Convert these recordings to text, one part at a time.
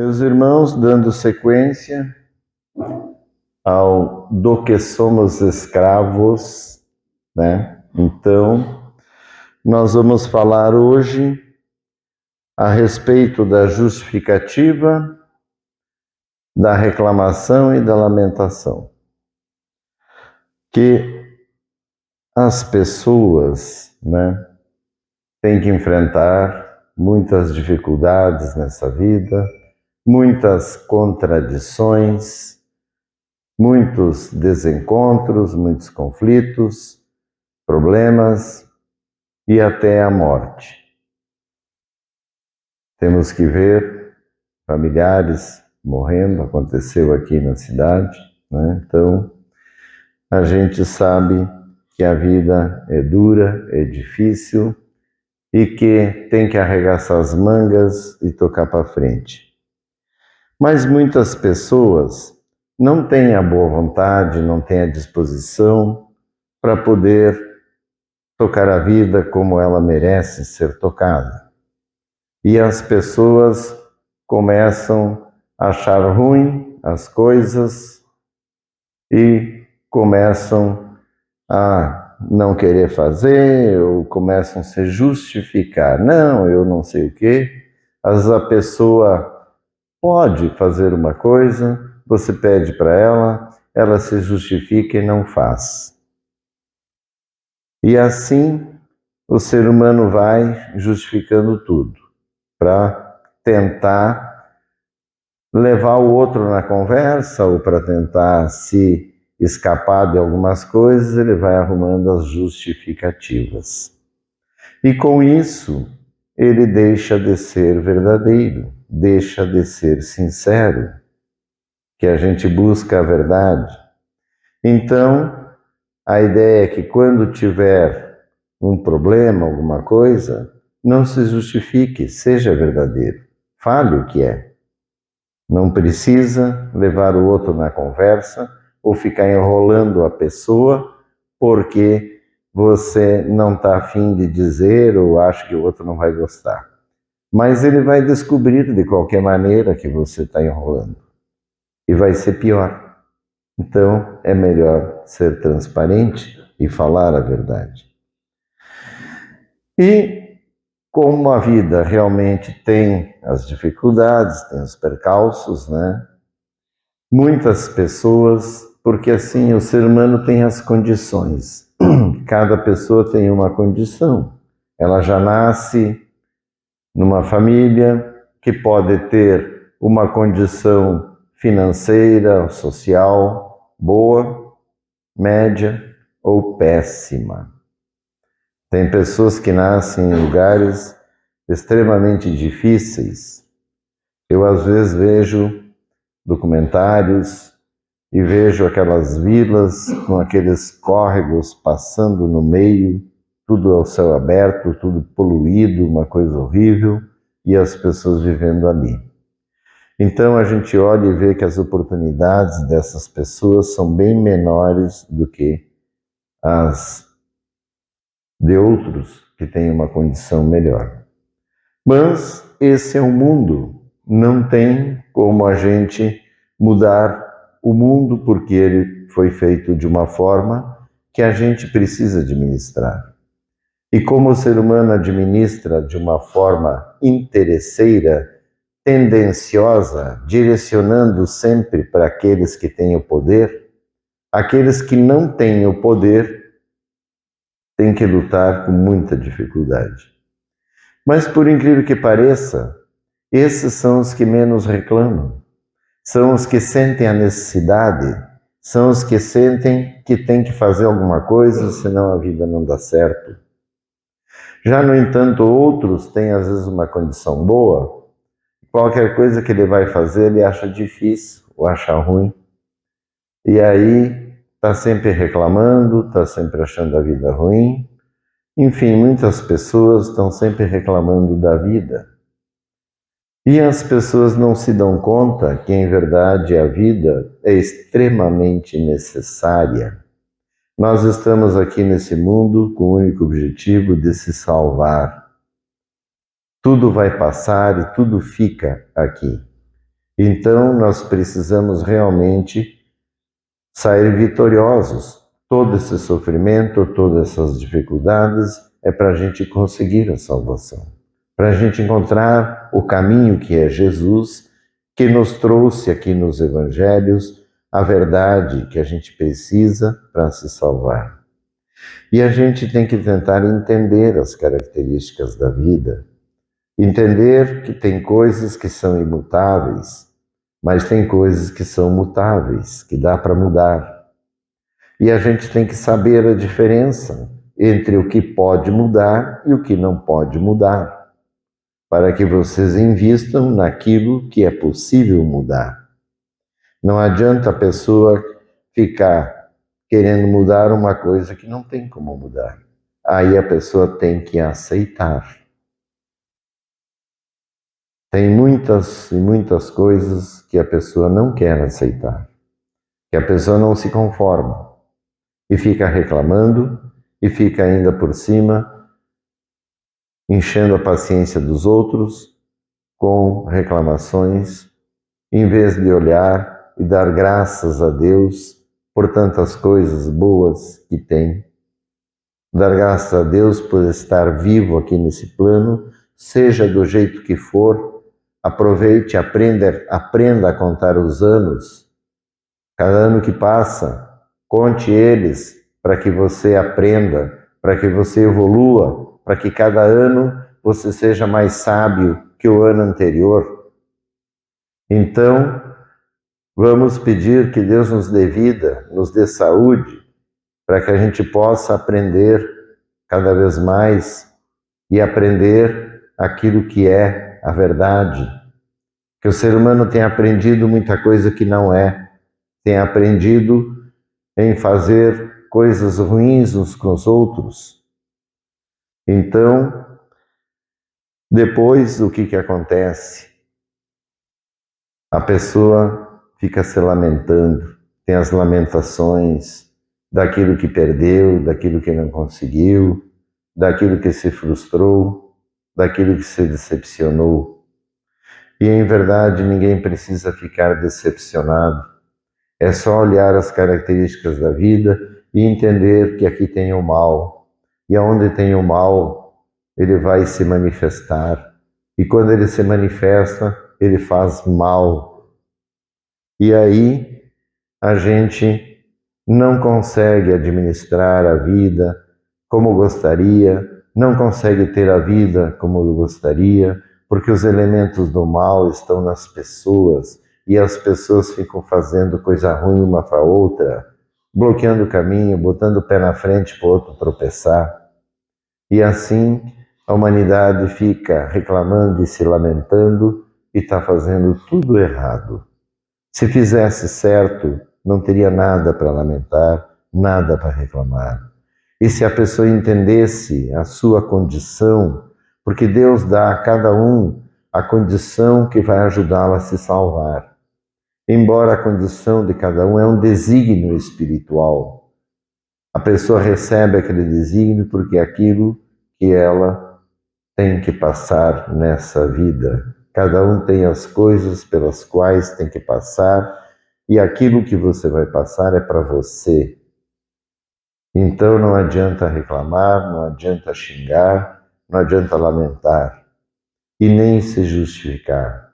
Meus irmãos, dando sequência ao do que somos escravos, né? Então, nós vamos falar hoje a respeito da justificativa, da reclamação e da lamentação. Que as pessoas, né, têm que enfrentar muitas dificuldades nessa vida, muitas contradições, muitos desencontros, muitos conflitos, problemas e até a morte. Temos que ver familiares morrendo, aconteceu aqui na cidade, né? Então, a gente sabe que a vida é dura, é difícil e que tem que arregaçar as mangas e tocar para frente. Mas muitas pessoas não têm a boa vontade, não têm a disposição para poder tocar a vida como ela merece ser tocada. E as pessoas começam a achar ruim as coisas e começam a não querer fazer, ou começam a se justificar. Não, eu não sei o quê. Às vezes a pessoa pode fazer uma coisa, você pede para ela se justifica e não faz. E assim o ser humano vai justificando tudo para tentar levar o outro na conversa ou para tentar se escapar de algumas coisas, ele vai arrumando as justificativas. E com isso, ele deixa de ser verdadeiro, deixa de ser sincero, que a gente busca a verdade. Então, a ideia é que quando tiver um problema, alguma coisa, não se justifique, seja verdadeiro, fale o que é. Não precisa levar o outro na conversa ou ficar enrolando a pessoa porque você não está afim de dizer ou acha que o outro não vai gostar. Mas ele vai descobrir de qualquer maneira que você está enrolando e vai ser pior. Então é melhor ser transparente e falar a verdade. E como a vida realmente tem as dificuldades, tem os percalços, né? Muitas pessoas, porque assim o ser humano tem as condições. Cada pessoa tem uma condição. Ela já nasce numa família que pode ter uma condição financeira, social, boa, média ou péssima. Tem pessoas que nascem em lugares extremamente difíceis. Eu às vezes vejo documentários e vejo aquelas vilas com aqueles córregos passando no meio, tudo ao céu aberto, tudo poluído, uma coisa horrível, e as pessoas vivendo ali. Então a gente olha e vê que as oportunidades dessas pessoas são bem menores do que as de outros que têm uma condição melhor. Mas esse é o mundo, não tem como a gente mudar o mundo porque ele foi feito de uma forma que a gente precisa administrar. E como o ser humano administra de uma forma interesseira, tendenciosa, direcionando sempre para aqueles que têm o poder, aqueles que não têm o poder têm que lutar com muita dificuldade. Mas por incrível que pareça, esses são os que menos reclamam, são os que sentem a necessidade, são os que sentem que tem que fazer alguma coisa, senão a vida não dá certo. Já, no entanto, outros têm às vezes uma condição boa, qualquer coisa que ele vai fazer ele acha difícil ou acha ruim, e aí está sempre reclamando, está sempre achando a vida ruim. Enfim, muitas pessoas estão sempre reclamando da vida. E as pessoas não se dão conta que, em verdade, a vida é extremamente necessária. Nós estamos aqui nesse mundo com o único objetivo de se salvar. Tudo vai passar e tudo fica aqui. Então, nós precisamos realmente sair vitoriosos. Todo esse sofrimento, todas essas dificuldades, é para a gente conseguir a salvação. Para a gente encontrar o caminho que é Jesus, que nos trouxe aqui nos Evangelhos a verdade que a gente precisa para se salvar. E a gente tem que tentar entender as características da vida, entender que tem coisas que são imutáveis, mas tem coisas que são mutáveis, que dá para mudar. E a gente tem que saber a diferença entre o que pode mudar e o que não pode mudar, para que vocês invistam naquilo que é possível mudar. Não adianta a pessoa ficar querendo mudar uma coisa que não tem como mudar. Aí a pessoa tem que aceitar. Tem muitas e muitas coisas que a pessoa não quer aceitar, que a pessoa não se conforma e fica reclamando e fica ainda por cima enchendo a paciência dos outros com reclamações, em vez de olhar e dar graças a Deus por tantas coisas boas que tem. Dar graças a Deus por estar vivo aqui nesse plano, seja do jeito que for. Aproveite, aprenda a contar os anos. Cada ano que passa, conte eles para que você aprenda, para que você evolua, para que cada ano você seja mais sábio que o ano anterior. Então, vamos pedir que Deus nos dê vida, nos dê saúde, para que a gente possa aprender cada vez mais e aprender aquilo que é a verdade. Que o ser humano tem aprendido muita coisa que não é, tem aprendido em fazer coisas ruins uns com os outros. Então, depois o que acontece? A pessoa fica se lamentando, tem as lamentações daquilo que perdeu, daquilo que não conseguiu, daquilo que se frustrou, daquilo que se decepcionou. E em verdade ninguém precisa ficar decepcionado. É só olhar as características da vida e entender que aqui tem o mal. E aonde tem o mal, ele vai se manifestar. E quando ele se manifesta, ele faz mal. E aí a gente não consegue administrar a vida como gostaria, não consegue ter a vida como gostaria, porque os elementos do mal estão nas pessoas e as pessoas ficam fazendo coisa ruim uma para outra, bloqueando o caminho, botando o pé na frente para o outro tropeçar. E assim a humanidade fica reclamando e se lamentando e está fazendo tudo errado. Se fizesse certo, não teria nada para lamentar, nada para reclamar. E se a pessoa entendesse a sua condição, porque Deus dá a cada um a condição que vai ajudá-lo a se salvar. Embora a condição de cada um é um desígnio espiritual, a pessoa recebe aquele desígnio porque é aquilo que ela tem que passar nessa vida. Cada um tem as coisas pelas quais tem que passar e aquilo que você vai passar é para você. Então não adianta reclamar, não adianta xingar, não adianta lamentar e nem se justificar.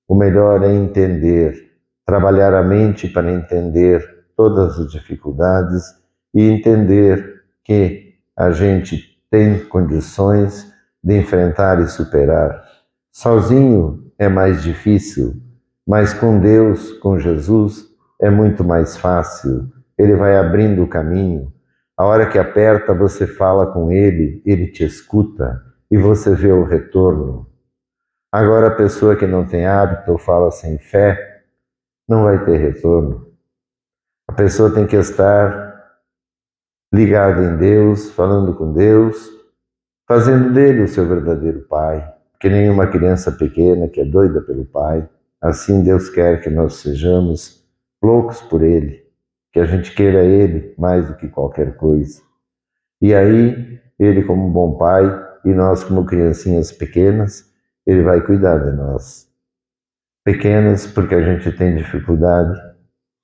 O melhor é entender, trabalhar a mente para entender todas as dificuldades e entender que a gente tem condições de enfrentar e superar. Sozinho é mais difícil, mas com Deus, com Jesus, é muito mais fácil. Ele vai abrindo o caminho. A hora que aperta, você fala com ele, ele te escuta e você vê o retorno. Agora, a pessoa que não tem hábito ou fala sem fé, não vai ter retorno. A pessoa tem que estar ligada em Deus, falando com Deus, fazendo dele o seu verdadeiro Pai, que nenhuma criança pequena que é doida pelo Pai. Assim Deus quer que nós sejamos loucos por Ele, que a gente queira Ele mais do que qualquer coisa. E aí, Ele como um bom Pai e nós como criancinhas pequenas, Ele vai cuidar de nós. Pequenas porque a gente tem dificuldade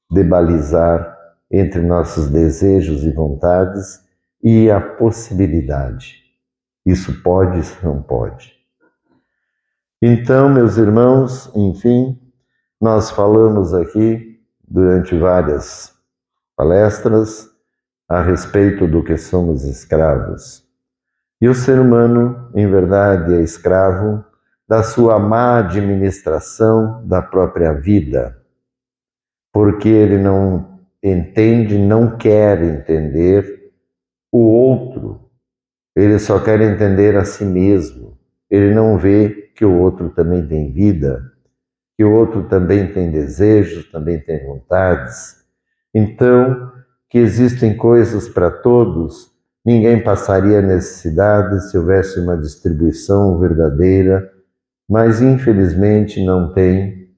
de balizar entre nossos desejos e vontades e a possibilidade. Isso pode, isso não pode. Então, meus irmãos, enfim, nós falamos aqui durante várias palestras a respeito do que somos escravos. E o ser humano, em verdade, é escravo da sua má administração da própria vida, porque ele não entende, não quer entender o outro, ele só quer entender a si mesmo, ele não vê que o outro também tem vida, que o outro também tem desejos, também tem vontades. Então, que existem coisas para todos, ninguém passaria necessidade se houvesse uma distribuição verdadeira, mas infelizmente não tem,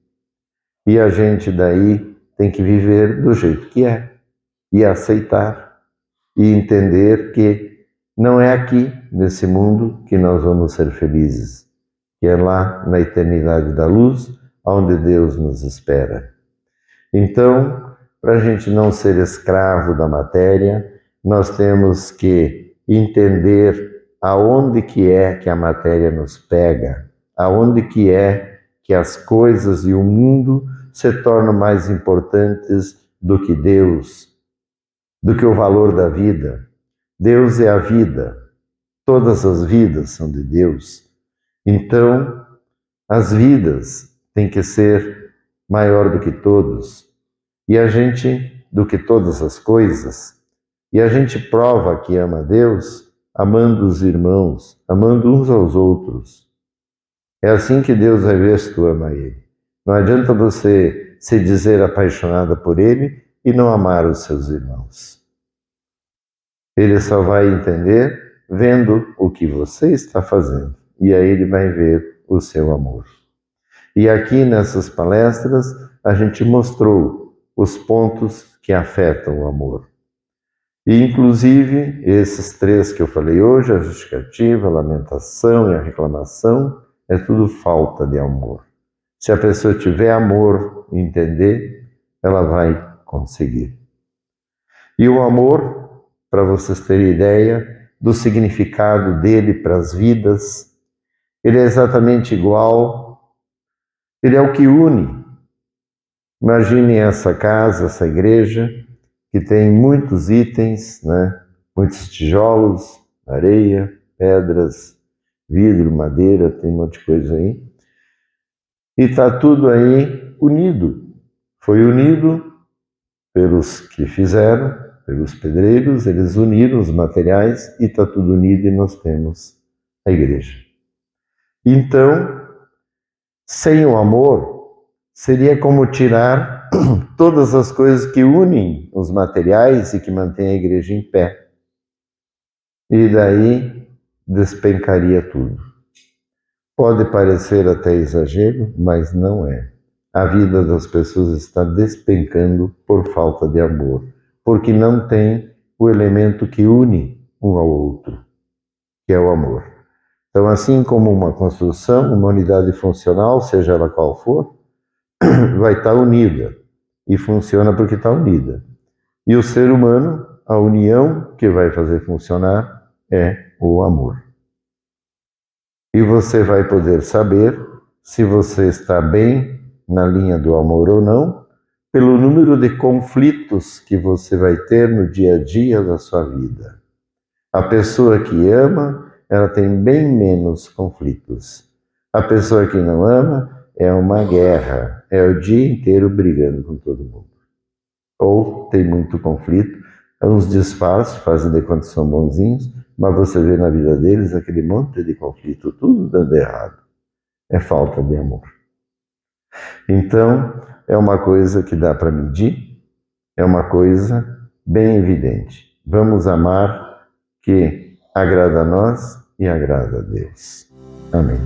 e a gente daí tem que viver do jeito que é, e aceitar, e entender que não é aqui, nesse mundo, que nós vamos ser felizes, que é lá na eternidade da luz, onde Deus nos espera. Então, para a gente não ser escravo da matéria, nós temos que entender aonde que é que a matéria nos pega, aonde que é que as coisas e o mundo se tornam mais importantes do que Deus, do que o valor da vida. Deus é a vida, todas as vidas são de Deus. Então, as vidas têm que ser maior do que todos, e a gente do que todas as coisas. E a gente prova que ama Deus amando os irmãos, amando uns aos outros. É assim que Deus vai ver se tu ama Ele. Não adianta você se dizer apaixonada por Ele e não amar os seus irmãos. Ele só vai entender vendo o que você está fazendo. E aí ele vai ver o seu amor. E aqui nessas palestras a gente mostrou os pontos que afetam o amor. E inclusive esses três que eu falei hoje, a justificativa, a lamentação e a reclamação, é tudo falta de amor. Se a pessoa tiver amor e entender, ela vai conseguir. E o amor, para vocês terem ideia do significado dele para as vidas, ele é exatamente igual, ele é o que une. Imaginem essa casa, essa igreja, que tem muitos itens, né? Muitos tijolos, areia, pedras, vidro, madeira, tem um monte de coisa aí. E está tudo aí unido. Foi unido pelos que fizeram, pelos pedreiros, eles uniram os materiais e está tudo unido e nós temos a igreja. Então, sem o amor, seria como tirar todas as coisas que unem os materiais e que mantêm a igreja em pé. E daí despencaria tudo. Pode parecer até exagero, mas não é. A vida das pessoas está despencando por falta de amor, porque não tem o elemento que une um ao outro, que é o amor. Então, assim como uma construção, uma unidade funcional, seja ela qual for, vai estar unida e funciona porque está unida. E o ser humano, a união que vai fazer funcionar é o amor. E você vai poder saber se você está bem na linha do amor ou não, pelo número de conflitos que você vai ter no dia a dia da sua vida. A pessoa que ama, ela tem bem menos conflitos. A pessoa que não ama é uma guerra, é o dia inteiro brigando com todo mundo. Ou tem muito conflito, uns disfarçam, fazem de conta que são bonzinhos, mas você vê na vida deles aquele monte de conflito, tudo dando errado. É falta de amor. Então, é uma coisa que dá para medir, é uma coisa bem evidente. Vamos amar que agrada a nós e agrada a Deus. Amém.